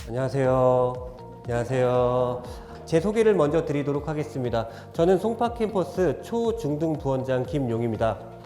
안녕하세요. 제 소개를 먼저 드리도록 하겠습니다. 저는 송파 캠퍼스 초중등 부원장 김용입니다.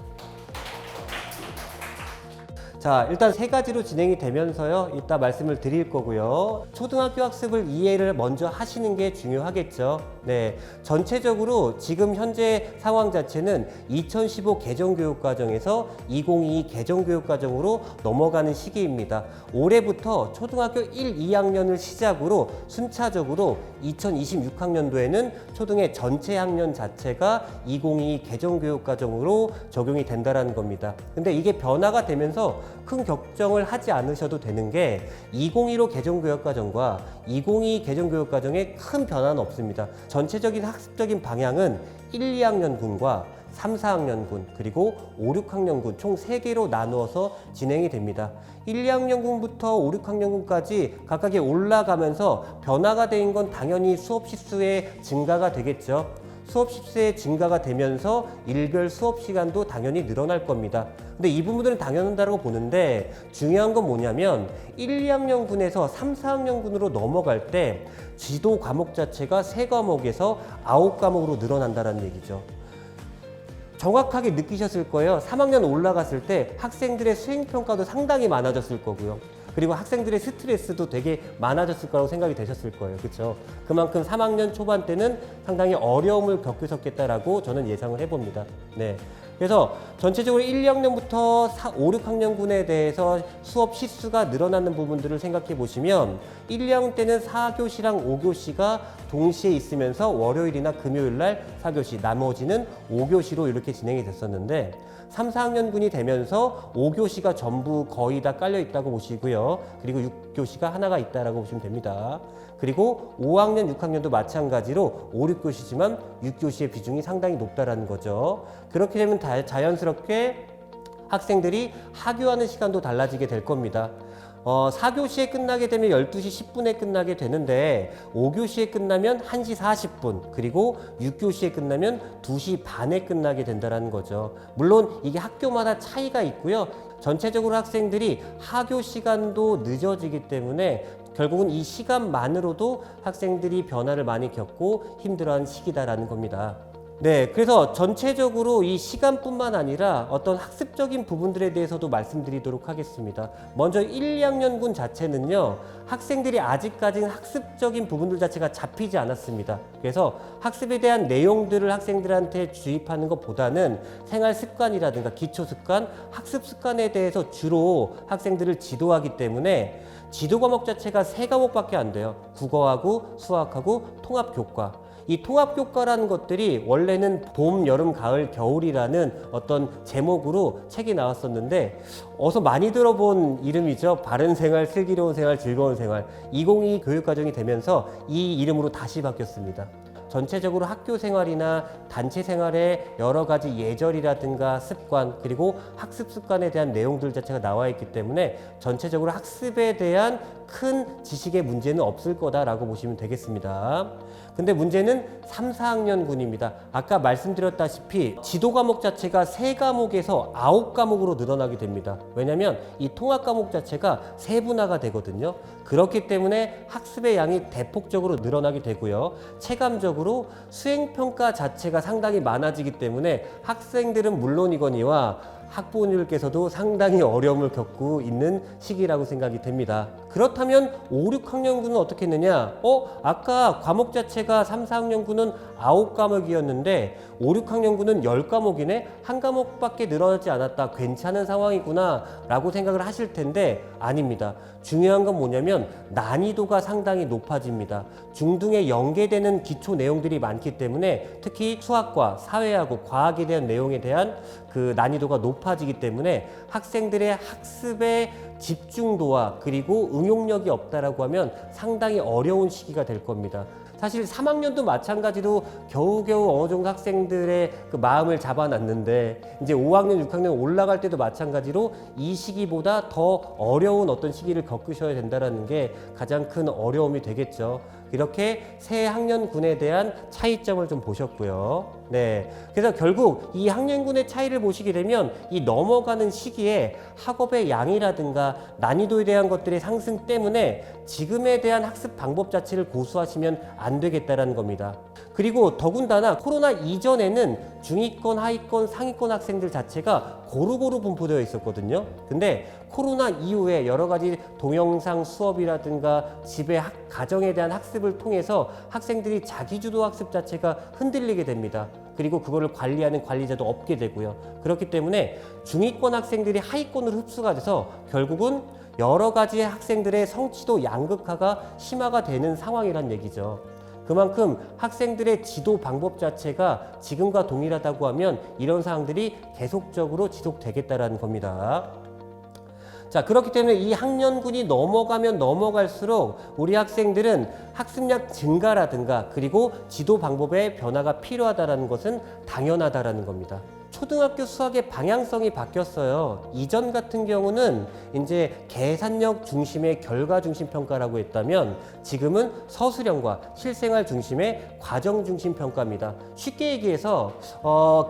자, 일단 세 가지로 진행이 되면서요, 이따 말씀을 드릴 거고요. 초등학교 학습을 이해를 먼저 하시는 게 중요하겠죠. 네, 전체적으로 지금 현재 상황 자체는 2015 개정교육과정에서 2022 개정교육과정으로 넘어가는 시기입니다. 올해부터 초등학교 1, 2학년을 시작으로 순차적으로 2026학년도에는 초등의 전체 학년 자체가 2022 개정교육과정으로 적용이 된다는 겁니다. 근데 이게 변화가 되면서 큰 걱정을 하지 않으셔도 되는 게 2015 개정교육과정과 2022 개정교육과정에 큰 변화는 없습니다. 전체적인 학습적인 방향은 1, 2학년군과 3, 4학년군 그리고 5, 6학년군 총 3개로 나누어서 진행이 됩니다. 1, 2학년군부터 5, 6학년군까지 각각에 올라가면서 변화가 된 건 당연히 수업 시수의 증가가 되겠죠. 수업 시수의 증가가 되면서 일별 수업 시간도 당연히 늘어날 겁니다. 근데 이 부분들은 당연하다고 보는데 중요한 건 뭐냐면 1, 2학년군에서 3, 4학년군으로 넘어갈 때 지도 과목 자체가 3과목에서 9과목으로 늘어난다는 얘기죠. 정확하게 느끼셨을 거예요. 3학년 올라갔을 때 학생들의 수행평가도 상당히 많아졌을 거고요. 그리고 학생들의 스트레스도 되게 많아졌을 거라고 생각이 되셨을 거예요. 그렇죠? 그만큼 3학년 초반 때는 상당히 어려움을 겪으셨겠다라고 저는 예상을 해봅니다. 네. 그래서 전체적으로 1, 2학년부터 5, 6학년군에 대해서 수업 시수가 늘어나는 부분들을 생각해 보시면 1, 2학년 때는 4교시랑 5교시가 동시에 있으면서 월요일이나 금요일 날 4교시, 나머지는 5교시로 이렇게 진행이 됐었는데 3, 4학년군이 되면서 5교시가 전부 거의 다 깔려 있다고 보시고요. 그리고 6교시가 하나가 있다라고 보시면 됩니다. 그리고 5학년, 6학년도 마찬가지로 5, 6교시지만 6교시의 비중이 상당히 높다라는 거죠. 그렇게 되면 자연스럽게 학생들이 하교하는 시간도 달라지게 될 겁니다. 4교시에 끝나게 되면 12시 10분에 끝나게 되는데 5교시에 끝나면 1시 40분 그리고 6교시에 끝나면 2시 반에 끝나게 된다는 거죠. 물론 이게 학교마다 차이가 있고요. 전체적으로 학생들이 하교 시간도 늦어지기 때문에 결국은 이 시간만으로도 학생들이 변화를 많이 겪고 힘들어하는 시기다라는 겁니다. 네, 그래서 전체적으로 이 시간뿐만 아니라 어떤 학습적인 부분들에 대해서도 말씀드리도록 하겠습니다. 먼저 1, 2학년군 자체는요, 학생들이 아직까지는 학습적인 부분들 자체가 잡히지 않았습니다. 그래서 학습에 대한 내용들을 학생들한테 주입하는 것보다는 생활 습관이라든가 기초 습관, 학습 습관에 대해서 주로 학생들을 지도하기 때문에 지도 과목 자체가 3과목밖에 안 돼요. 국어하고 수학하고 통합교과. 이 통합교과라는 것들이 원래는 봄, 여름, 가을, 겨울이라는 어떤 제목으로 책이 나왔었는데 어서 많이 들어본 이름이죠. 바른생활, 슬기로운 생활, 즐거운 생활. 2022 교육과정이 되면서 이 이름으로 다시 바뀌었습니다. 전체적으로 학교 생활이나 단체 생활의 여러 가지 예절이라든가 습관 그리고 학습 습관에 대한 내용들 자체가 나와 있기 때문에 전체적으로 학습에 대한 큰 지식의 문제는 없을 거다라고 보시면 되겠습니다. 근데 문제는 3, 4학년군입니다. 아까 말씀드렸다시피 지도 과목 자체가 3과목에서 9과목으로 늘어나게 됩니다. 왜냐하면 이 통합 과목 자체가 세분화가 되거든요. 그렇기 때문에 학습의 양이 대폭적으로 늘어나게 되고요. 체감적으로 수행평가 자체가 상당히 많아지기 때문에 학생들은 물론이거니와 학부모님들께서도 상당히 어려움을 겪고 있는 시기라고 생각이 됩니다. 그렇다면 5, 6학년군은 어떻게 했느냐? 아까 과목 자체가 3, 4학년군은 9과목이었는데 5, 6학년군은 10과목이네? 한 과목밖에 늘어나지 않았다. 괜찮은 상황이구나 라고 생각을 하실 텐데 아닙니다. 중요한 건 뭐냐면 난이도가 상당히 높아집니다. 중등에 연계되는 기초 내용들이 많기 때문에 특히 수학과 사회하고 과학에 대한 내용에 대한 그 난이도가 높아지기 때문에 학생들의 학습의 집중도와 그리고 응용력이 없다라고 하면 상당히 어려운 시기가 될 겁니다. 사실 3학년도 마찬가지로 겨우겨우 어느 정도 학생들의 그 마음을 잡아놨는데 이제 5학년, 6학년 올라갈 때도 마찬가지로 이 시기보다 더 어려운 어떤 시기를 겪으셔야 된다는 게 가장 큰 어려움이 되겠죠. 이렇게 세 학년군에 대한 차이점을 좀 보셨고요. 네. 그래서 결국 이 학년군의 차이를 보시게 되면 이 넘어가는 시기에 학업의 양이라든가 난이도에 대한 것들의 상승 때문에 지금에 대한 학습 방법 자체를 고수하시면 안 되겠다라는 겁니다. 그리고 더군다나 코로나 이전에는 중위권, 하위권, 상위권 학생들 자체가 고루고루 분포되어 있었거든요. 근데 코로나 이후에 여러 가지 동영상 수업이라든가 집의 가정에 대한 학습을 통해서 학생들이 자기주도 학습 자체가 흔들리게 됩니다. 그리고 그거를 관리하는 관리자도 없게 되고요. 그렇기 때문에 중위권 학생들이 하위권으로 흡수가 돼서 결국은 여러 가지 학생들의 성취도 양극화가 심화가 되는 상황이란 얘기죠. 그만큼 학생들의 지도 방법 자체가 지금과 동일하다고 하면 이런 사항들이 계속적으로 지속되겠다라는 겁니다. 자, 그렇기 때문에 이 학년군이 넘어가면 넘어갈수록 우리 학생들은 학습량 증가라든가 그리고 지도 방법의 변화가 필요하다는 것은 당연하다라는 겁니다. 초등학교 수학의 방향성이 바뀌었어요. 이전 같은 경우는 이제 계산력 중심의 결과 중심 평가라고 했다면 지금은 서술형과 실생활 중심의 과정 중심 평가입니다. 쉽게 얘기해서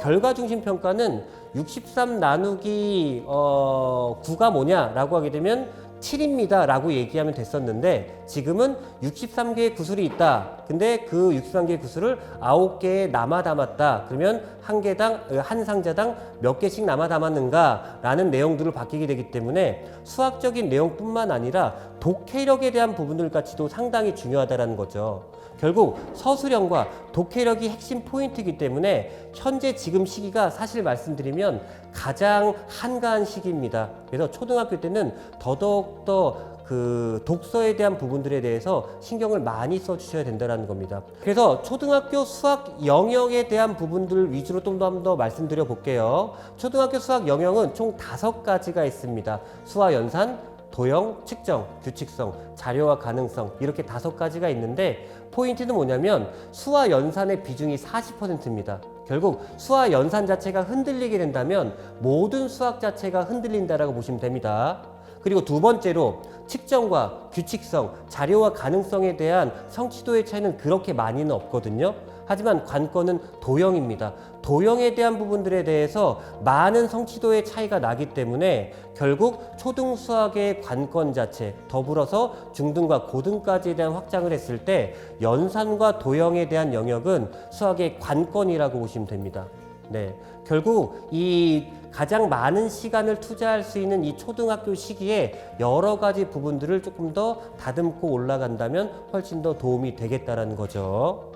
결과 중심 평가는 63 나누기 9가 뭐냐라고 하게 되면 7입니다 라고 얘기하면 됐었는데 지금은 63개의 구술이 있다. 근데 그 63개의 구술을 9개에 남아 담았다. 그러면 한 개당, 한 상자당 몇 개씩 남아 담았는가 라는 내용들을 바뀌게 되기 때문에 수학적인 내용뿐만 아니라 독해력에 대한 부분들까지도 상당히 중요하다는 거죠. 결국 서술형과 독해력이 핵심 포인트이기 때문에 현재 지금 시기가 사실 말씀드리면 가장 한가한 시기입니다. 그래서 초등학교 때는 더더욱더 그 독서에 대한 부분들에 대해서 신경을 많이 써주셔야 된다는 겁니다. 그래서 초등학교 수학 영역에 대한 부분들 위주로 좀 더 말씀드려 볼게요. 초등학교 수학 영역은 총 5가지가 있습니다. 수화 연산, 도형, 측정, 규칙성, 자료와 가능성 이렇게 5가지가 있는데 포인트는 뭐냐면 수화 연산의 비중이 40%입니다. 결국 수화 연산 자체가 흔들리게 된다면 모든 수학 자체가 흔들린다라고 보시면 됩니다. 그리고 두 번째로 측정과 규칙성, 자료와 가능성에 대한 성취도의 차이는 그렇게 많이는 없거든요. 하지만 관건은 도형입니다. 도형에 대한 부분들에 대해서 많은 성취도의 차이가 나기 때문에 결국 초등 수학의 관건 자체 더불어서 중등과 고등까지에 대한 확장을 했을 때 연산과 도형에 대한 영역은 수학의 관건이라고 보시면 됩니다. 네, 결국 이 가장 많은 시간을 투자할 수 있는 이 초등학교 시기에 여러 가지 부분들을 조금 더 다듬고 올라간다면 훨씬 더 도움이 되겠다라는 거죠.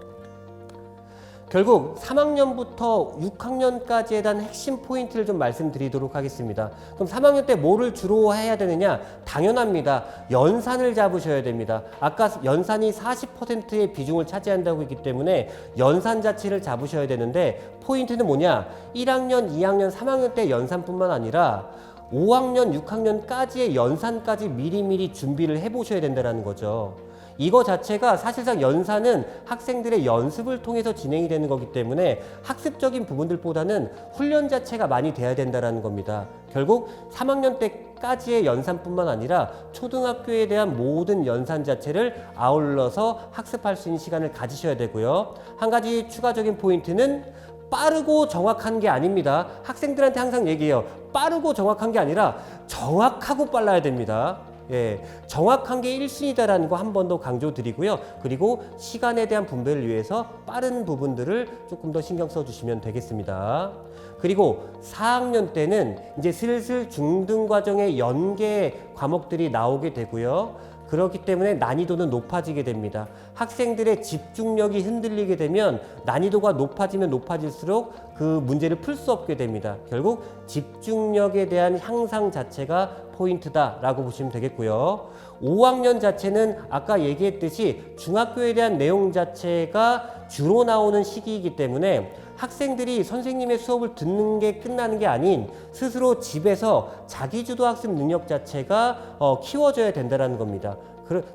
결국 3학년부터 6학년까지에 대한 핵심 포인트를 좀 말씀드리도록 하겠습니다. 그럼 3학년 때 뭐를 주로 해야 되느냐? 당연합니다. 연산을 잡으셔야 됩니다. 아까 연산이 40%의 비중을 차지한다고 했기 때문에 연산 자체를 잡으셔야 되는데 포인트는 뭐냐? 1학년, 2학년, 3학년 때 연산뿐만 아니라 5학년, 6학년까지의 연산까지 미리미리 준비를 해보셔야 된다는 거죠. 이거 자체가 사실상 연산은 학생들의 연습을 통해서 진행이 되는 거기 때문에 학습적인 부분들보다는 훈련 자체가 많이 돼야 된다는 겁니다. 결국 3학년 때까지의 연산뿐만 아니라 초등학교에 대한 모든 연산 자체를 아울러서 학습할 수 있는 시간을 가지셔야 되고요. 한 가지 추가적인 포인트는 빠르고 정확한 게 아닙니다. 학생들한테 항상 얘기해요. 빠르고 정확한 게 아니라 정확하고 빨라야 됩니다. 예, 정확한 게 1순위다라는 거 한 번 더 강조드리고요. 그리고 시간에 대한 분배를 위해서 빠른 부분들을 조금 더 신경 써주시면 되겠습니다. 그리고 4학년 때는 이제 슬슬 중등 과정의 연계 과목들이 나오게 되고요. 그렇기 때문에 난이도는 높아지게 됩니다. 학생들의 집중력이 흔들리게 되면 난이도가 높아지면 높아질수록 그 문제를 풀 수 없게 됩니다. 결국 집중력에 대한 향상 자체가 포인트다라고 보시면 되겠고요. 5학년 자체는 아까 얘기했듯이 중학교에 대한 내용 자체가 주로 나오는 시기이기 때문에 학생들이 선생님의 수업을 듣는 게 끝나는 게 아닌 스스로 집에서 자기주도 학습 능력 자체가 키워져야 된다는 겁니다.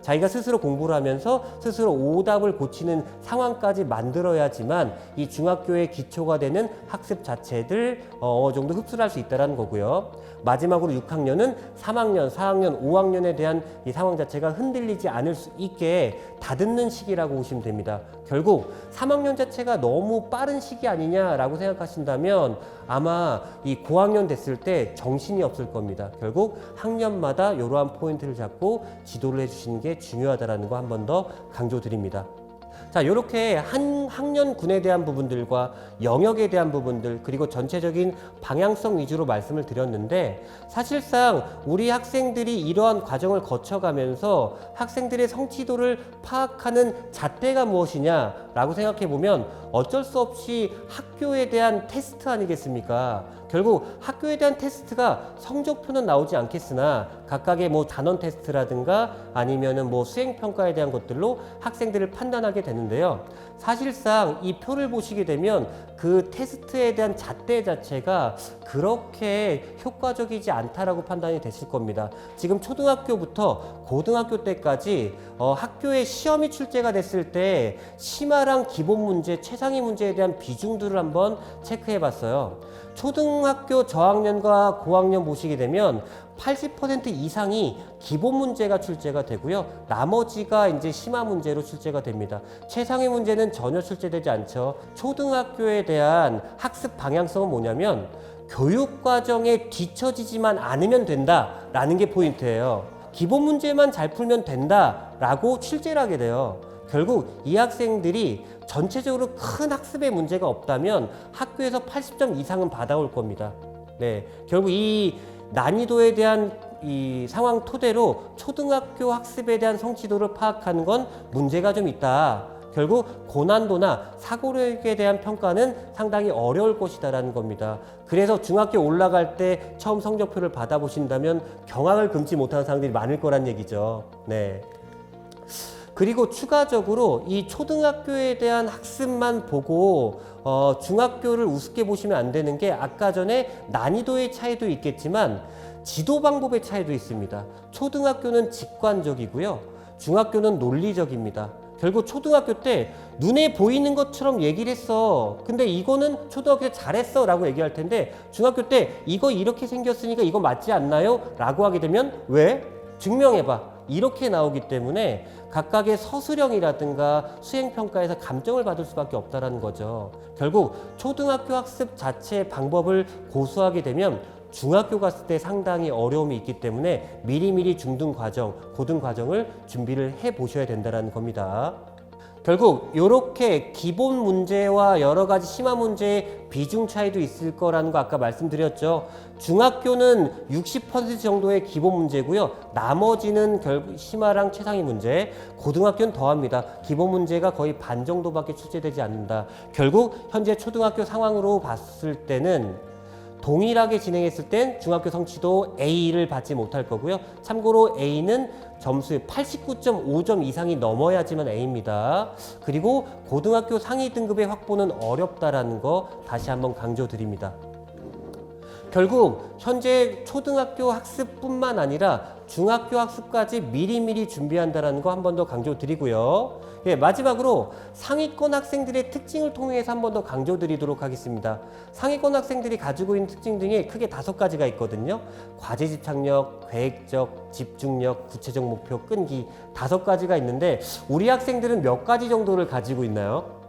자기가 스스로 공부를 하면서 스스로 오답을 고치는 상황까지 만들어야지만 이 중학교의 기초가 되는 학습 자체들 어느 정도 흡수를 할 수 있다는 거고요. 마지막으로 6학년은 3학년, 4학년, 5학년에 대한 이 상황 자체가 흔들리지 않을 수 있게 다듬는 시기라고 보시면 됩니다. 결국 3학년 자체가 너무 빠른 시기 아니냐라고 생각하신다면 아마 이 고학년 됐을 때 정신이 없을 겁니다. 결국 학년마다 이러한 포인트를 잡고 지도를 해주시는 게 중요하다는 거 한 번 더 강조드립니다. 자, 이렇게 한 학년군에 대한 부분들과 영역에 대한 부분들 그리고 전체적인 방향성 위주로 말씀을 드렸는데 사실상 우리 학생들이 이러한 과정을 거쳐가면서 학생들의 성취도를 파악하는 잣대가 무엇이냐라고 생각해 보면 어쩔 수 없이 학교에 대한 테스트 아니겠습니까? 결국 학교에 대한 테스트가 성적표는 나오지 않겠으나 각각의 뭐 단원 테스트라든가 아니면은 뭐 수행평가에 대한 것들로 학생들을 판단하게 되는데요. 사실상 이 표를 보시게 되면 그 테스트에 대한 잣대 자체가 그렇게 효과적이지 않다라고 판단이 되실 겁니다. 지금 초등학교부터 고등학교 때까지 학교에 시험이 출제가 됐을 때 심화랑 기본 문제, 최상위 문제에 대한 비중들을 한번 체크해 봤어요. 초등학교 저학년과 고학년 보시게 되면 80% 이상이 기본 문제가 출제가 되고요. 나머지가 이제 심화 문제로 출제가 됩니다. 최상위 문제는 전혀 출제되지 않죠. 초등학교에 대한 학습 방향성은 뭐냐면 교육 과정에 뒤처지지만 않으면 된다라는 게 포인트예요. 기본 문제만 잘 풀면 된다라고 출제를 하게 돼요. 결국 이 학생들이 전체적으로 큰 학습에 문제가 없다면 학교에서 80점 이상은 받아올 겁니다. 네, 결국 이 난이도에 대한 이 상황 토대로 초등학교 학습에 대한 성취도를 파악하는 건 문제가 좀 있다. 결국 고난도나 사고력에 대한 평가는 상당히 어려울 것이다라는 겁니다. 그래서 중학교 올라갈 때 처음 성적표를 받아보신다면 경악을 금치 못하는 사람들이 많을 거란 얘기죠. 네. 그리고 추가적으로 이 초등학교에 대한 학습만 보고 중학교를 우습게 보시면 안 되는 게 아까 전에 난이도의 차이도 있겠지만 지도 방법의 차이도 있습니다. 초등학교는 직관적이고요. 중학교는 논리적입니다. 결국 초등학교 때 눈에 보이는 것처럼 얘기를 했어. 근데 이거는 초등학교 때 잘했어 라고 얘기할 텐데 중학교 때 이거 이렇게 생겼으니까 이거 맞지 않나요? 라고 하게 되면 왜? 증명해봐. 이렇게 나오기 때문에 각각의 서술형이라든가 수행평가에서 감점을 받을 수밖에 없다는 거죠. 결국 초등학교 학습 자체의 방법을 고수하게 되면 중학교 갔을 때 상당히 어려움이 있기 때문에 미리미리 중등 과정, 고등 과정을 준비를 해 보셔야 된다는 겁니다. 결국 이렇게 기본 문제와 여러 가지 심화 문제의 비중 차이도 있을 거라는 거 아까 말씀드렸죠. 중학교는 60% 정도의 기본 문제고요. 나머지는 결국 심화랑 최상위 문제. 고등학교는 더합니다. 기본 문제가 거의 반 정도밖에 출제되지 않는다. 결국 현재 초등학교 상황으로 봤을 때는 동일하게 진행했을 땐 중학교 성취도 A를 받지 못할 거고요. 참고로 A는 점수의 89.5점 이상이 넘어야지만 A입니다. 그리고 고등학교 상위 등급의 확보는 어렵다라는 거 다시 한번 강조드립니다. 결국 현재 초등학교 학습뿐만 아니라 중학교 학습까지 미리미리 준비한다는 거 한 번 더 강조드리고요. 예, 마지막으로 상위권 학생들의 특징을 통해서 한 번 더 강조드리도록 하겠습니다. 상위권 학생들이 가지고 있는 특징 중에 크게 5가지가 있거든요. 과제 집착력, 계획적, 집중력, 구체적 목표, 끈기 5가지가 있는데 우리 학생들은 몇 가지 정도를 가지고 있나요?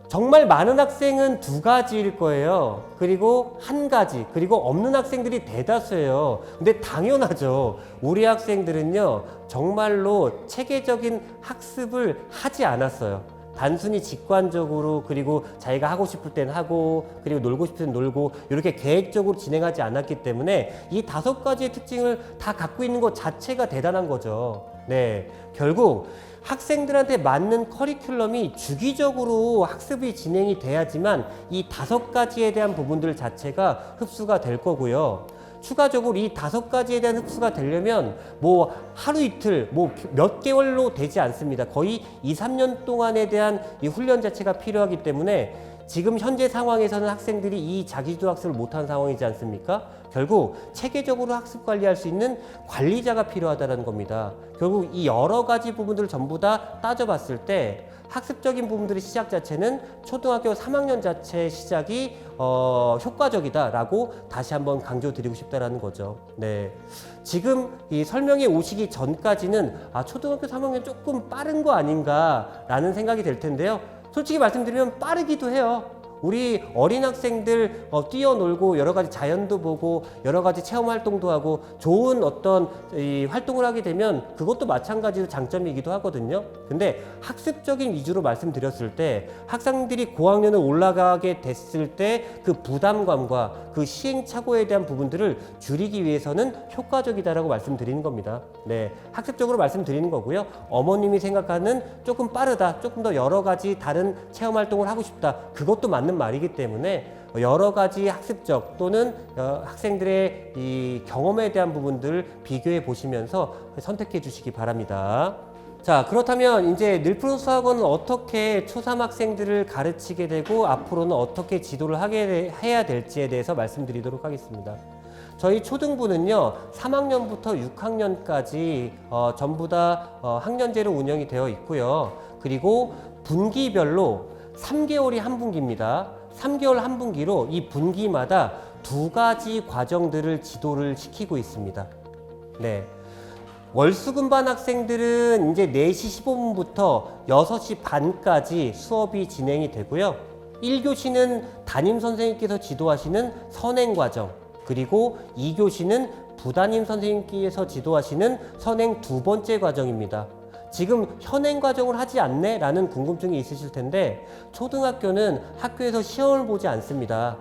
정말 많은 학생은 2가지일 거예요. 그리고 1가지, 그리고 없는 학생들이 대다수예요. 근데 당연하죠. 우리 학생들은요, 정말로 체계적인 학습을 하지 않았어요. 단순히 직관적으로, 그리고 자기가 하고 싶을 땐 하고, 그리고 놀고 싶을 땐 놀고, 이렇게 계획적으로 진행하지 않았기 때문에 이 5가지의 특징을 다 갖고 있는 것 자체가 대단한 거죠. 네. 결국 학생들한테 맞는 커리큘럼이 주기적으로 학습이 진행이 돼야지만 이 5가지에 대한 부분들 자체가 흡수가 될 거고요. 추가적으로 이 5가지에 대한 흡수가 되려면 뭐 하루 이틀, 뭐 몇 개월로 되지 않습니다. 거의 2, 3년 동안에 대한 이 훈련 자체가 필요하기 때문에 지금 현재 상황에서는 학생들이 이 자기주도 학습을 못한 상황이지 않습니까? 결국 체계적으로 학습 관리할 수 있는 관리자가 필요하다는 겁니다. 결국 이 여러 가지 부분들을 전부 다 따져봤을 때 학습적인 부분들의 시작 자체는 초등학교 3학년 자체의 시작이 효과적이다라고 다시 한번 강조드리고 싶다라는 거죠. 네, 지금 이 설명에 오시기 전까지는 초등학교 3학년 조금 빠른 거 아닌가라는 생각이 될 텐데요. 솔직히 말씀드리면 빠르기도 해요. 우리 어린 학생들 뛰어놀고 여러 가지 자연도 보고 여러 가지 체험 활동도 하고 좋은 어떤 이 활동을 하게 되면 그것도 마찬가지로 장점이기도 하거든요. 근데 학습적인 위주로 말씀드렸을 때 학생들이 고학년을 올라가게 됐을 때 그 부담감과 그 시행착오에 대한 부분들을 줄이기 위해서는 효과적이다라고 말씀드리는 겁니다. 네, 학습적으로 말씀드리는 거고요. 어머님이 생각하는 조금 빠르다, 조금 더 여러 가지 다른 체험 활동을 하고 싶다, 그것도 맞는 말이기 때문에 여러 가지 학습적 또는 학생들의 이 경험에 대한 부분들을 비교해 보시면서 선택해 주시기 바랍니다. 자, 그렇다면 이제 늘푸른 수학원은 어떻게 초3 학생들을 가르치게 되고 앞으로는 어떻게 지도를 해야 될지에 대해서 말씀드리도록 하겠습니다. 저희 초등부는요 3학년부터 6학년까지 전부 다 학년제로 운영이 되어 있고요. 그리고 분기별로 3개월이 한 분기입니다. 3개월 한 분기로 이 분기마다 2가지 과정들을 지도를 시키고 있습니다. 네. 월수금반 학생들은 이제 4시 15분부터 6시 반까지 수업이 진행이 되고요. 1교시는 담임 선생님께서 지도하시는 선행과정, 그리고 2교시는 부담임 선생님께서 지도하시는 선행 2번째 과정입니다. 지금 현행 과정을 하지 않네? 라는 궁금증이 있으실 텐데 초등학교는 학교에서 시험을 보지 않습니다.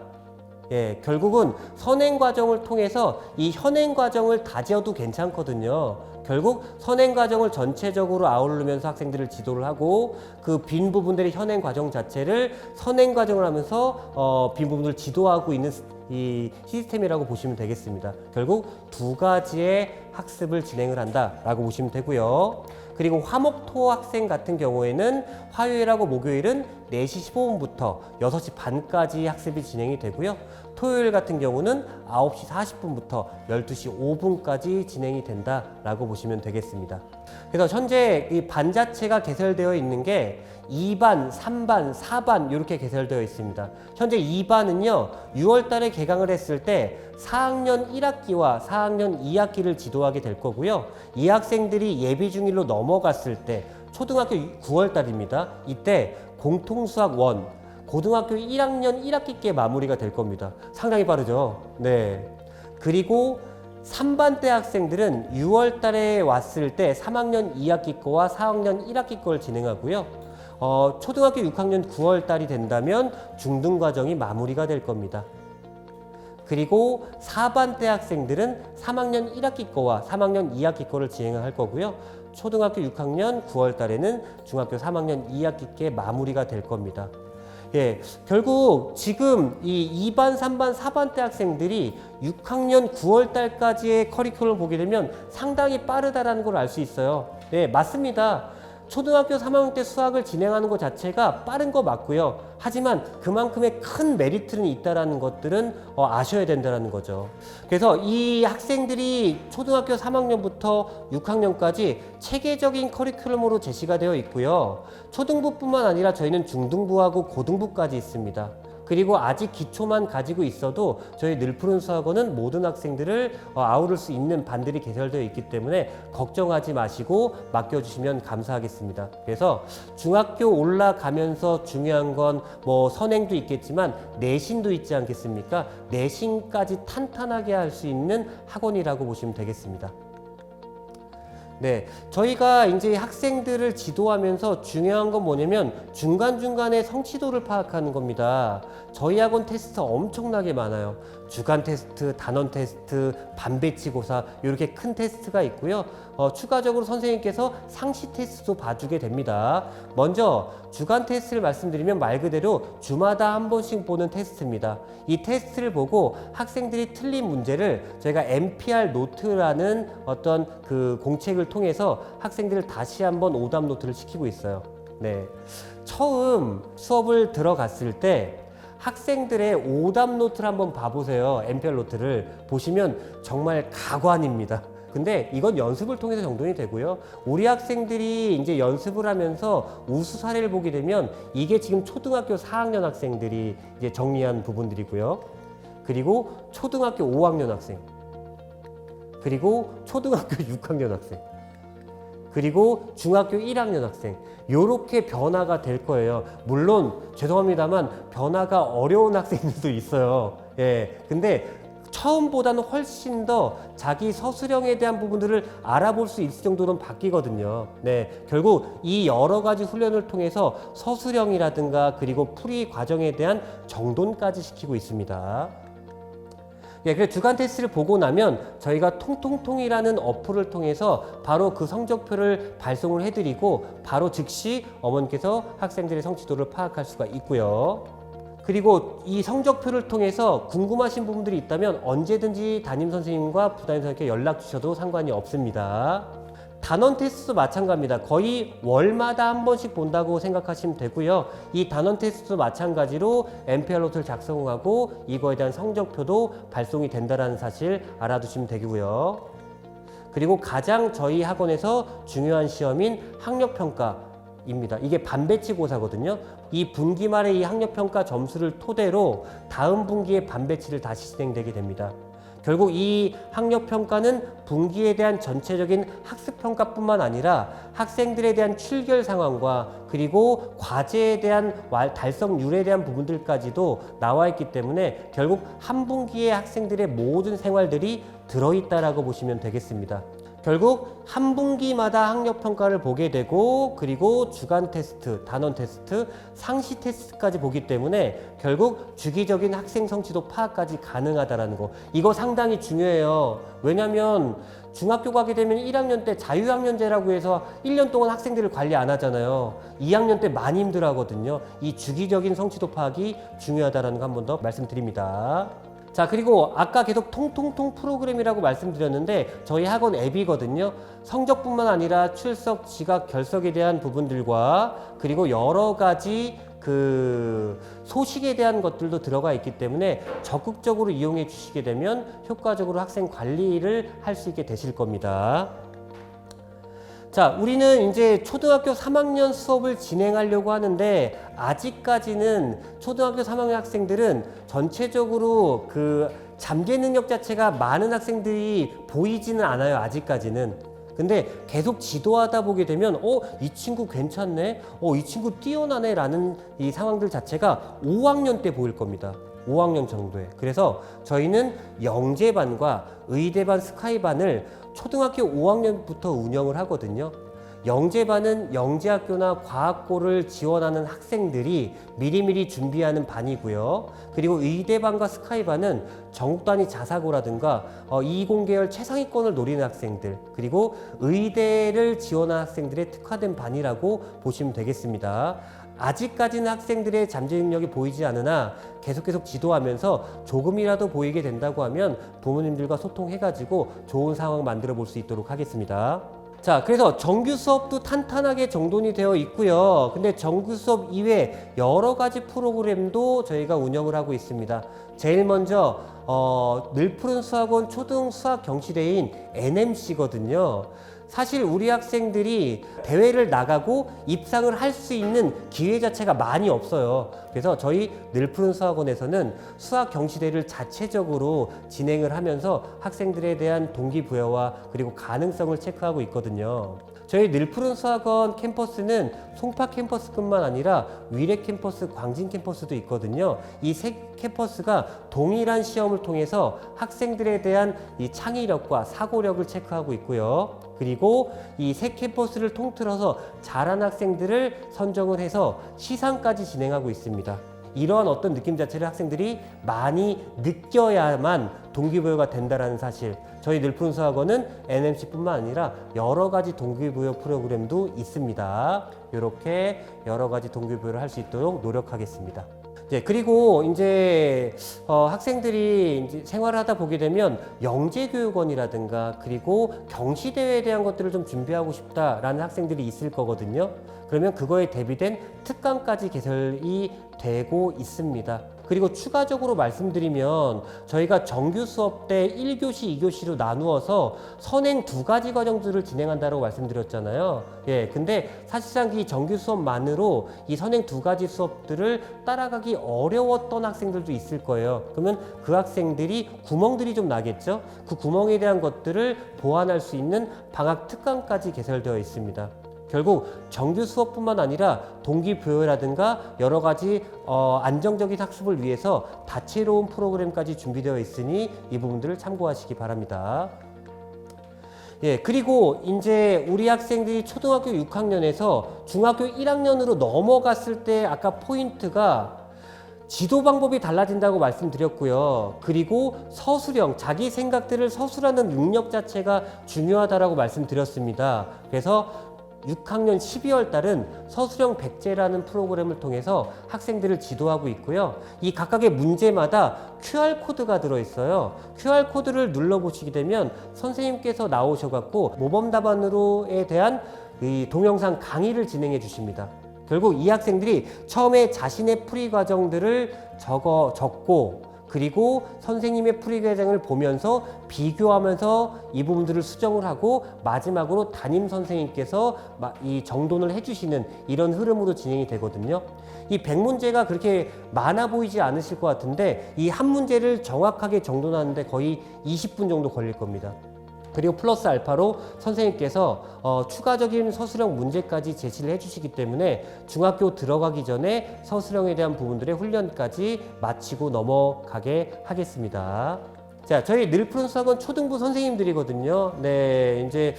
예, 결국은 선행 과정을 통해서 이 현행 과정을 다져도 괜찮거든요. 결국 선행 과정을 전체적으로 아우르면서 학생들을 지도를 하고 그 빈 부분들의 현행 과정 자체를 선행 과정을 하면서 빈 부분을 지도하고 있는 이 시스템이라고 보시면 되겠습니다. 결국 2가지의 학습을 진행을 한다라고 보시면 되고요. 그리고 화목토 학생 같은 경우에는 화요일하고 목요일은 4시 15분부터 6시 반까지 학습이 진행이 되고요. 토요일 같은 경우는 9시 40분부터 12시 5분까지 진행이 된다라고 보시면 되겠습니다. 그래서 현재 이 반 자체가 개설되어 있는 게 2반, 3반, 4반 이렇게 개설되어 있습니다. 현재 2반은요 6월 달에 개강을 했을 때 4학년 1학기와 4학년 2학기를 지도하게 될 거고요. 이 학생들이 예비 중일로 넘어갔을 때 초등학교 9월 달입니다. 이때 공통수학 1, 고등학교 1학년 1학기께 마무리가 될 겁니다. 상당히 빠르죠? 네. 그리고 3반 때 학생들은 6월 달에 왔을 때 3학년 2학기 거와 4학년 1학기 거를 진행하고요. 초등학교 6학년 9월 달이 된다면 중등 과정이 마무리가 될 겁니다. 그리고 4반 때 학생들은 3학년 1학기 거와 3학년 2학기 거를 진행할 거고요. 초등학교 6학년 9월 달에는 중학교 3학년 2학기께 마무리가 될 겁니다. 예, 결국 지금 이 2반, 3반, 4반 때 학생들이 6학년 9월 달까지의 커리큘럼을 보게 되면 상당히 빠르다라는 걸 알 수 있어요. 네, 맞습니다. 초등학교 3학년 때 수학을 진행하는 것 자체가 빠른 거 맞고요. 하지만 그만큼의 큰 메리트는 있다라는 것들은 아셔야 된다는 거죠. 그래서 이 학생들이 초등학교 3학년부터 6학년까지 체계적인 커리큘럼으로 제시가 되어 있고요. 초등부뿐만 아니라 저희는 중등부하고 고등부까지 있습니다. 그리고 아직 기초만 가지고 있어도 저희 늘푸른 수학원은 모든 학생들을 아우를 수 있는 반들이 개설되어 있기 때문에 걱정하지 마시고 맡겨주시면 감사하겠습니다. 그래서 중학교 올라가면서 중요한 건 뭐 선행도 있겠지만 내신도 있지 않겠습니까? 내신까지 탄탄하게 할 수 있는 학원이라고 보시면 되겠습니다. 네, 저희가 이제 학생들을 지도하면서 중요한 건 뭐냐면 중간중간에 성취도를 파악하는 겁니다. 저희 학원 테스트 엄청나게 많아요. 주간 테스트, 단원 테스트, 반배치고사 이렇게 큰 테스트가 있고요. 추가적으로 선생님께서 상시 테스트도 봐주게 됩니다. 먼저 주간 테스트를 말씀드리면 말 그대로 주마다 한 번씩 보는 테스트입니다. 이 테스트를 보고 학생들이 틀린 문제를 저희가 NPR 노트라는 어떤 그 공책을 통해서 학생들을 다시 한번 오답 노트를 시키고 있어요. 네. 처음 수업을 들어갔을 때 학생들의 오답 노트를 한번 봐보세요. MPR 노트를 보시면 정말 가관입니다. 근데 이건 연습을 통해서 정돈이 되고요. 우리 학생들이 이제 연습을 하면서 우수 사례를 보게 되면 이게 지금 초등학교 4학년 학생들이 이제 정리한 부분들이고요. 그리고 초등학교 5학년 학생, 그리고 초등학교 6학년 학생, 그리고 중학교 1학년 학생, 요렇게 변화가 될 거예요. 물론 죄송합니다만 변화가 어려운 학생들도 있어요. 예, 근데 처음보다는 훨씬 더 자기 서술형에 대한 부분들을 알아볼 수 있을 정도는 바뀌거든요. 네, 결국 이 여러 가지 훈련을 통해서 서술형이라든가 그리고 풀이 과정에 대한 정돈까지 시키고 있습니다. 예, 그래서 주간 테스트를 보고 나면 저희가 통통통이라는 어플을 통해서 바로 그 성적표를 발송을 해드리고 바로 즉시 어머니께서 학생들의 성취도를 파악할 수가 있고요. 그리고 이 성적표를 통해서 궁금하신 부분들이 있다면 언제든지 담임선생님과 부담임선생님께 연락 주셔도 상관이 없습니다. 단원 테스트도 마찬가지입니다. 거의 월마다 한 번씩 본다고 생각하시면 되고요. 이 단원 테스트도 마찬가지로 MPR 노트를 작성하고 이거에 대한 성적표도 발송이 된다는 사실 알아두시면 되고요. 그리고 가장 저희 학원에서 중요한 시험인 학력평가입니다. 이게 반배치고사거든요. 이 분기 말에 이 학력평가 점수를 토대로 다음 분기에 반배치를 다시 진행되게 됩니다. 결국 이 학력평가는 분기에 대한 전체적인 학습평가뿐만 아니라 학생들에 대한 출결 상황과 그리고 과제에 대한 달성률에 대한 부분들까지도 나와 있기 때문에 결국 한 분기에 학생들의 모든 생활들이 들어있다라고 보시면 되겠습니다. 결국 한 분기마다 학력평가를 보게 되고 그리고 주간 테스트, 단원 테스트, 상시 테스트까지 보기 때문에 결국 주기적인 학생 성취도 파악까지 가능하다는 거, 이거 상당히 중요해요. 왜냐하면 중학교 가게 되면 1학년 때 자유학년제라고 해서 1년 동안 학생들을 관리 안 하잖아요. 2학년 때 많이 힘들어하거든요. 이 주기적인 성취도 파악이 중요하다는 거 한 번 더 말씀드립니다. 자, 그리고 아까 계속 통통통 프로그램이라고 말씀드렸는데 저희 학원 앱이거든요. 성적뿐만 아니라 출석, 지각, 결석에 대한 부분들과 그리고 여러 가지 그 소식에 대한 것들도 들어가 있기 때문에 적극적으로 이용해 주시게 되면 효과적으로 학생 관리를 할 수 있게 되실 겁니다. 자, 우리는 이제 초등학교 3학년 수업을 진행하려고 하는데 아직까지는 초등학교 3학년 학생들은 전체적으로 그 잠재 능력 자체가 많은 학생들이 보이지는 않아요. 아직까지는. 근데 계속 지도하다 보게 되면 이 친구 괜찮네, 이 친구 뛰어나네 라는 이 상황들 자체가 5학년 때 보일 겁니다. 5학년 정도에. 그래서 저희는 영재반과 의대반, 스카이반을 초등학교 5학년부터 운영을 하거든요. 영재반은 영재학교나 과학고를 지원하는 학생들이 미리미리 준비하는 반이고요. 그리고 의대반과 스카이반은 전국 단위 자사고라든가 이공계열 최상위권을 노리는 학생들, 그리고 의대를 지원하는 학생들의 특화된 반이라고 보시면 되겠습니다. 아직까지는 학생들의 잠재 능력이 보이지 않으나 계속 지도하면서 조금이라도 보이게 된다고 하면 부모님들과 소통해가지고 좋은 상황 만들어 볼 수 있도록 하겠습니다. 자, 그래서 정규 수업도 탄탄하게 정돈이 되어 있고요. 근데 정규 수업 이외에 여러 가지 프로그램도 저희가 운영을 하고 있습니다. 제일 먼저 늘푸른 수학원 초등 수학 경시대회인 NMC거든요. 사실 우리 학생들이 대회를 나가고 입상을 할 수 있는 기회 자체가 많이 없어요. 그래서 저희 늘푸른 수학원에서는 수학 경시대회를 자체적으로 진행을 하면서 학생들에 대한 동기부여와 그리고 가능성을 체크하고 있거든요. 저희 늘푸른 수학원 캠퍼스는 송파 캠퍼스뿐만 아니라 위례 캠퍼스, 광진 캠퍼스도 있거든요. 이 세 캠퍼스가 동일한 시험을 통해서 학생들에 대한 이 창의력과 사고력을 체크하고 있고요. 그리고 이 세 캠퍼스를 통틀어서 잘한 학생들을 선정을 해서 시상까지 진행하고 있습니다. 이러한 어떤 느낌 자체를 학생들이 많이 느껴야만 동기부여가 된다는 사실, 저희 늘푸른 수학원은 NMC뿐만 아니라 여러 가지 동기부여 프로그램도 있습니다. 이렇게 여러 가지 동기부여를 할 수 있도록 노력하겠습니다. 네, 그리고 이제 학생들이 이제 생활을 하다 보게 되면 영재교육원이라든가 그리고 경시대회에 대한 것들을 좀 준비하고 싶다라는 학생들이 있을 거거든요. 그러면 그거에 대비된 특강까지 개설이 되고 있습니다. 그리고 추가적으로 말씀드리면 저희가 정규 수업 때 1교시, 2교시로 나누어서 선행 2가지 과정들을 진행한다고 말씀드렸잖아요. 예, 근데 사실상 이 정규 수업만으로 이 선행 2가지 수업들을 따라가기 어려웠던 학생들도 있을 거예요. 그러면 그 학생들이 구멍들이 좀 나겠죠? 그 구멍에 대한 것들을 보완할 수 있는 방학 특강까지 개설되어 있습니다. 결국 정규 수업뿐만 아니라 동기부여라든가 여러 가지 안정적인 학습을 위해서 다채로운 프로그램까지 준비되어 있으니 이 부분들을 참고하시기 바랍니다. 예, 그리고 이제 우리 학생들이 초등학교 6학년에서 중학교 1학년으로 넘어갔을 때 아까 포인트가 지도 방법이 달라진다고 말씀드렸고요. 그리고 서술형, 자기 생각들을 서술하는 능력 자체가 중요하다고 말씀드렸습니다. 그래서 6학년 12월 달은 서술형 백제라는 프로그램을 통해서 학생들을 지도하고 있고요. 이 각각의 문제마다 QR코드가 들어있어요. QR코드를 눌러보시게 되면 선생님께서 나오셔갖고 모범 답안으로에 대한 이 동영상 강의를 진행해 주십니다. 결국 이 학생들이 처음에 자신의 풀이 과정들을 적고 그리고 선생님의 풀이 과정을 보면서 비교하면서 이 부분들을 수정을 하고 마지막으로 담임 선생님께서 이 정돈을 해주시는 이런 흐름으로 진행이 되거든요. 이 100문제가 그렇게 많아 보이지 않으실 것 같은데 이 한 문제를 정확하게 정돈하는데 거의 20분 정도 걸릴 겁니다. 그리고 플러스 알파로 선생님께서 추가적인 서술형 문제까지 제시를 해주시기 때문에 중학교 들어가기 전에 서술형에 대한 부분들의 훈련까지 마치고 넘어가게 하겠습니다. 자, 저희 늘 푸른 수학은 초등부 선생님들이거든요. 네, 이제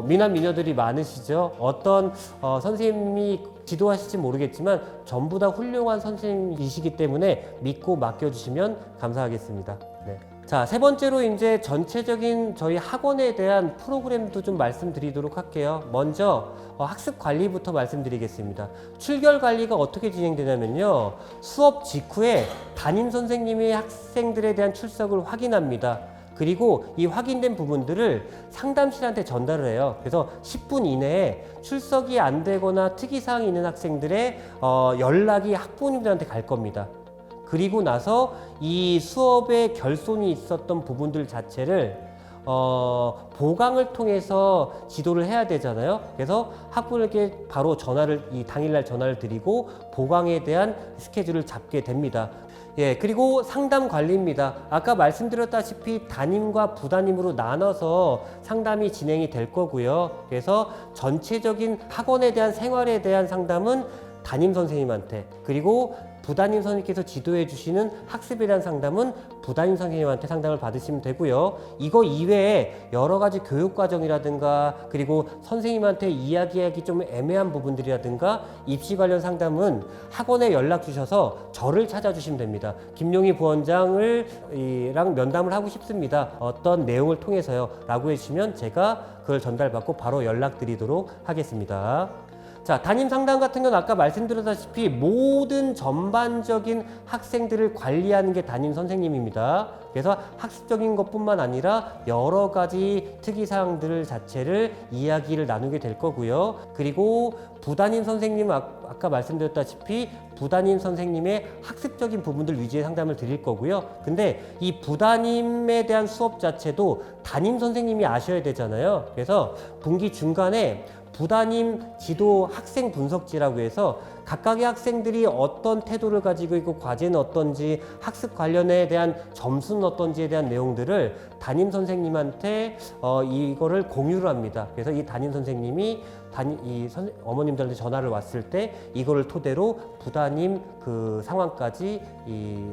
미남 미녀들이 많으시죠. 어떤 선생님이 지도하실지 모르겠지만 전부 다 훌륭한 선생님이시기 때문에 믿고 맡겨주시면 감사하겠습니다. 네. 자, 세 번째로 이제 전체적인 저희 학원에 대한 프로그램도 좀 말씀드리도록 할게요. 먼저 학습 관리부터 말씀드리겠습니다. 출결 관리가 어떻게 진행되냐면요. 수업 직후에 담임 선생님이 학생들에 대한 출석을 확인합니다. 그리고 이 확인된 부분들을 상담실한테 전달을 해요. 그래서 10분 이내에 출석이 안 되거나 특이사항이 있는 학생들의 연락이 학부모님들한테 갈 겁니다. 그리고 나서 이 수업에 결손이 있었던 부분들 자체를 보강을 통해서 지도를 해야 되잖아요. 그래서 학부모에게 바로 이 당일날 전화를 드리고 보강에 대한 스케줄을 잡게 됩니다. 예, 그리고 상담 관리입니다. 아까 말씀드렸다시피 담임과 부담임으로 나눠서 상담이 진행이 될 거고요. 그래서 전체적인 학원에 대한 생활에 대한 상담은 담임 선생님한테, 그리고 부담임 선생님께서 지도해 주시는 학습에 대한 상담은 부담임 선생님한테 상담을 받으시면 되고요. 이거 이외에 여러 가지 교육 과정이라든가 그리고 선생님한테 이야기하기 좀 애매한 부분들이라든가 입시 관련 상담은 학원에 연락 주셔서 저를 찾아주시면 됩니다. 김용희 부원장이랑 면담을 하고 싶습니다. 어떤 내용을 통해서요 라고 해주시면 제가 그걸 전달받고 바로 연락드리도록 하겠습니다. 자, 담임 상담 같은 건 아까 말씀드렸다시피 모든 전반적인 학생들을 관리하는 게 담임 선생님입니다. 그래서 학습적인 것뿐만 아니라 여러 가지 특이사항들 자체를 이야기를 나누게 될 거고요. 그리고 부담임 선생님은 아까 말씀드렸다시피 부담임 선생님의 학습적인 부분들 위주의 상담을 드릴 거고요. 근데 이 부담임에 대한 수업 자체도 담임 선생님이 아셔야 되잖아요. 그래서 분기 중간에 부담임 지도 학생 분석지라고 해서 각각의 학생들이 어떤 태도를 가지고 있고 과제는 어떤지 학습 관련에 대한 점수는 어떤지에 대한 내용들을 담임 선생님한테 이거를 공유를 합니다. 그래서 이 담임 선생님이 어머님들한테 전화를 왔을 때 이거를 토대로 부담임 그 상황까지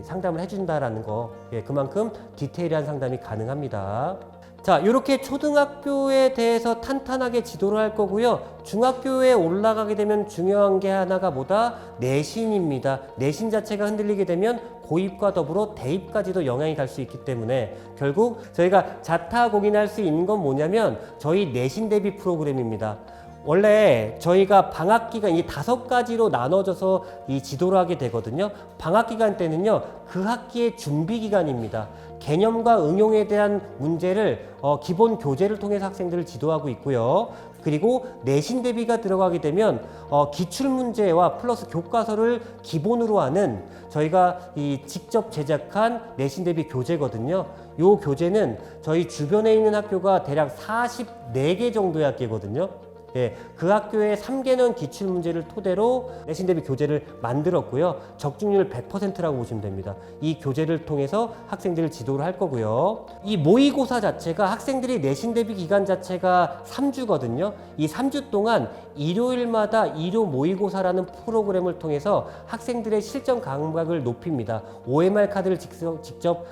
상담을 해준다라는 거, 예, 그만큼 디테일한 상담이 가능합니다. 자, 이렇게 초등학교에 대해서 탄탄하게 지도를 할 거고요. 중학교에 올라가게 되면 중요한 게 하나가 뭐다? 내신입니다. 내신 자체가 흔들리게 되면 고입과 더불어 대입까지도 영향이 갈 수 있기 때문에 결국 저희가 자타공인할 수 있는 건 뭐냐면 저희 내신 대비 프로그램입니다. 원래 저희가 방학 기간 이 5가지로 나눠져서 이 지도를 하게 되거든요. 방학 기간 때는요, 그 학기의 준비 기간입니다. 개념과 응용에 대한 문제를 기본 교재를 통해서 학생들을 지도하고 있고요. 그리고 내신 대비가 들어가게 되면 기출 문제와 플러스 교과서를 기본으로 하는 저희가 이 직접 제작한 내신 대비 교재거든요. 요 교재는 저희 주변에 있는 학교가 대략 44개 정도의 학교거든요. 예, 그 학교의 3개년 기출 문제를 토대로 내신 대비 교재를 만들었고요. 적중률 100%라고 보시면 됩니다. 이 교재를 통해서 학생들을 지도를 할 거고요. 이 모의고사 자체가 학생들이 내신 대비 기간 자체가 3주거든요. 이 3주 동안 일요일마다 일요 모의고사라는 프로그램을 통해서 학생들의 실전 감각을 높입니다. OMR 카드를 직접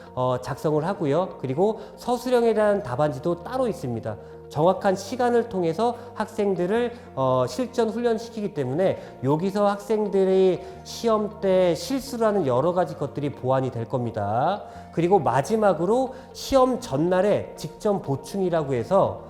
작성을 하고요. 그리고 서술형에 대한 답안지도 따로 있습니다. 정확한 시간을 통해서 학생들을 실전 훈련시키기 때문에 여기서 학생들이 시험 때 실수를 하는 여러 가지 것들이 보완이 될 겁니다. 그리고 마지막으로 시험 전날에 직전 보충이라고 해서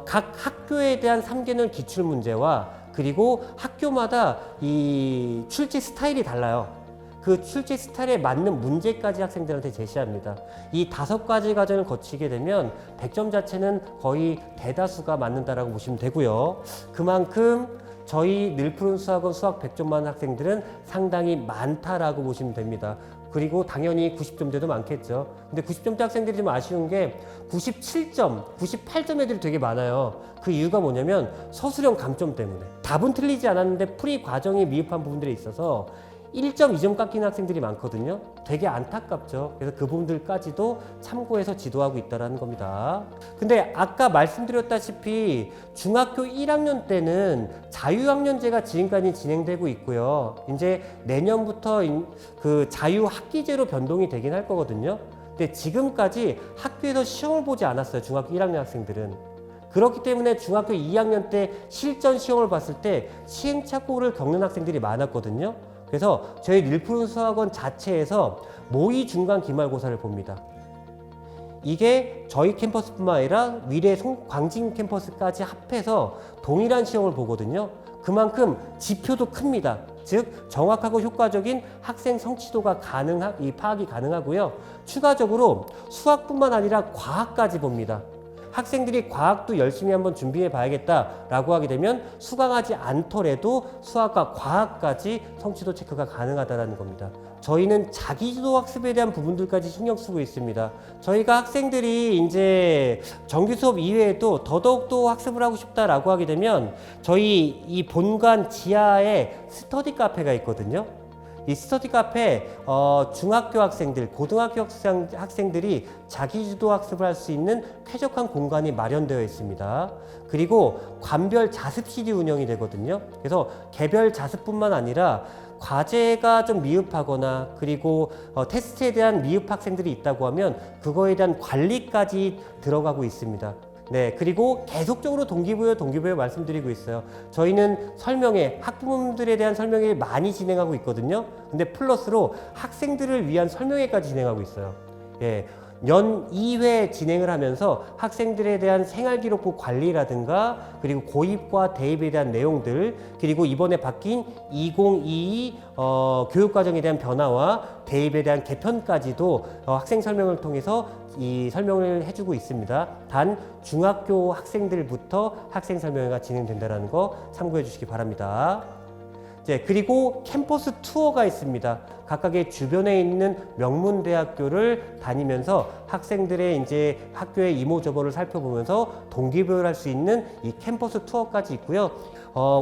각 학교에 대한 3개년 기출 문제와 그리고 학교마다 이 출제 스타일이 달라요. 그 출제 스타일에 맞는 문제까지 학생들한테 제시합니다. 이 5가지 과정을 거치게 되면 100점 자체는 거의 대다수가 맞는다라고 보시면 되고요. 그만큼 저희 늘푸른 수학원 수학 100점 맞는 학생들은 상당히 많다라고 보시면 됩니다. 그리고 당연히 90점대도 많겠죠. 근데 90점대 학생들이 좀 아쉬운 게 97점, 98점 애들이 되게 많아요. 그 이유가 뭐냐면 서술형 감점 때문에. 답은 틀리지 않았는데 풀이 과정이 미흡한 부분들이 있어서 1점, 2점 깎이는 학생들이 많거든요. 되게 안타깝죠. 그래서 그 부분들까지도 참고해서 지도하고 있다는 겁니다. 근데 아까 말씀드렸다시피 중학교 1학년 때는 자유학년제가 지금까지 진행되고 있고요. 이제 내년부터 그 자유학기제로 변동이 되긴 할 거거든요. 근데 지금까지 학교에서 시험을 보지 않았어요. 중학교 1학년 학생들은. 그렇기 때문에 중학교 2학년 때 실전 시험을 봤을 때 시행착오를 겪는 학생들이 많았거든요. 그래서 저희 늘푸른 수학원 자체에서 모의 중간 기말고사를 봅니다. 이게 저희 캠퍼스뿐만 아니라 위례 광진 캠퍼스까지 합해서 동일한 시험을 보거든요. 그만큼 지표도 큽니다. 즉 정확하고 효과적인 학생 성취도가 파악이 가능하고요. 추가적으로 수학뿐만 아니라 과학까지 봅니다. 학생들이 과학도 열심히 한번 준비해 봐야겠다라고 하게 되면 수강하지 않더라도 수학과 과학까지 성취도 체크가 가능하다는 겁니다. 저희는 자기주도 학습에 대한 부분들까지 신경 쓰고 있습니다. 저희가 학생들이 이제 정규 수업 이외에도 더더욱더 학습을 하고 싶다라고 하게 되면 저희 이 본관 지하에 스터디 카페가 있거든요. 이 스터디 카페 중학교 학생들, 고등학교 학생들이 자기주도 학습을 할 수 있는 쾌적한 공간이 마련되어 있습니다. 그리고 관별 자습실이 운영이 되거든요. 그래서 개별 자습뿐만 아니라 과제가 좀 미흡하거나 그리고 테스트에 대한 미흡 학생들이 있다고 하면 그거에 대한 관리까지 들어가고 있습니다. 네, 그리고 계속적으로 동기부여 말씀드리고 있어요. 저희는 학부모들에 대한 설명회를 많이 진행하고 있거든요. 근데 플러스로 학생들을 위한 설명회까지 진행하고 있어요. 예. 연 2회 진행을 하면서 학생들에 대한 생활기록부 관리라든가 그리고 고입과 대입에 대한 내용들 그리고 이번에 바뀐 2022 교육과정에 대한 변화와 대입에 대한 개편까지도 학생 설명을 통해서 이 설명을 해주고 있습니다. 단 중학교 학생들부터 학생 설명회가 진행된다는 거 참고해 주시기 바랍니다. 그리고 캠퍼스 투어가 있습니다. 각각의 주변에 있는 명문대학교를 다니면서 학생들의 이제 학교의 이모저모를 살펴보면서 동기부여를 할 수 있는 이 캠퍼스 투어까지 있고요.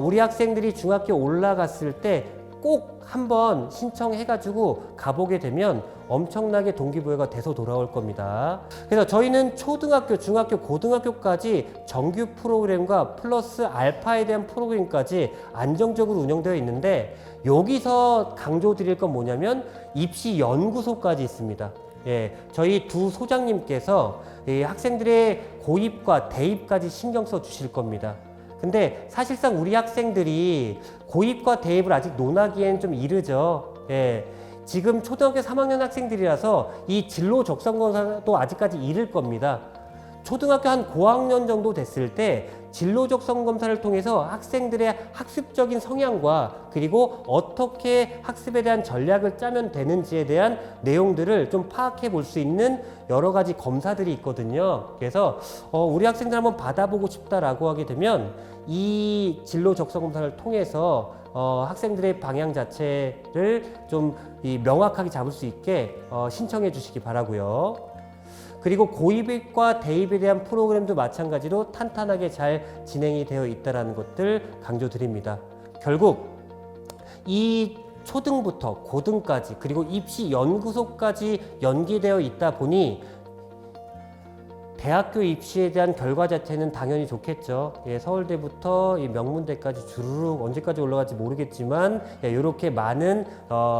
우리 학생들이 중학교 올라갔을 때 꼭 한번 신청해가지고 가보게 되면 엄청나게 동기부여가 돼서 돌아올 겁니다. 그래서 저희는 초등학교, 중학교, 고등학교까지 정규 프로그램과 플러스 알파에 대한 프로그램까지 안정적으로 운영되어 있는데 여기서 강조드릴 건 뭐냐면 입시 연구소까지 있습니다. 예, 저희 두 소장님께서 이 학생들의 고입과 대입까지 신경 써 주실 겁니다. 근데 사실상 우리 학생들이 고입과 대입을 아직 논하기엔 좀 이르죠. 예. 지금 초등학교 3학년 학생들이라서 이 진로 적성검사도 아직까지 이를 겁니다. 초등학교 한 고학년 정도 됐을 때 진로 적성 검사를 통해서 학생들의 학습적인 성향과 그리고 어떻게 학습에 대한 전략을 짜면 되는지에 대한 내용들을 좀 파악해 볼 수 있는 여러 가지 검사들이 있거든요. 그래서 우리 학생들 한번 받아보고 싶다라고 하게 되면 이 진로 적성 검사를 통해서 학생들의 방향 자체를 좀 명확하게 잡을 수 있게 신청해 주시기 바라고요. 그리고 고입과 대입에 대한 프로그램도 마찬가지로 탄탄하게 잘 진행이 되어 있다는 것들 강조드립니다. 결국 이 초등부터 고등까지 그리고 입시 연구소까지 연계되어 있다 보니 대학교 입시에 대한 결과 자체는 당연히 좋겠죠. 예, 서울대부터 이 명문대까지 주르륵 언제까지 올라갈지 모르겠지만 이렇게 많은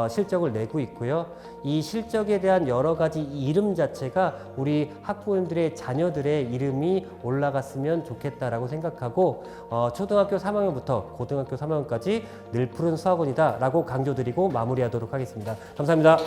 실적을 내고 있고요. 이 실적에 대한 여러 가지 이름 자체가 우리 학부모님들의 자녀들의 이름이 올라갔으면 좋겠다라고 생각하고 초등학교 3학년부터 고등학교 3학년까지 늘 푸른 수학원이다라고 강조드리고 마무리하도록 하겠습니다. 감사합니다.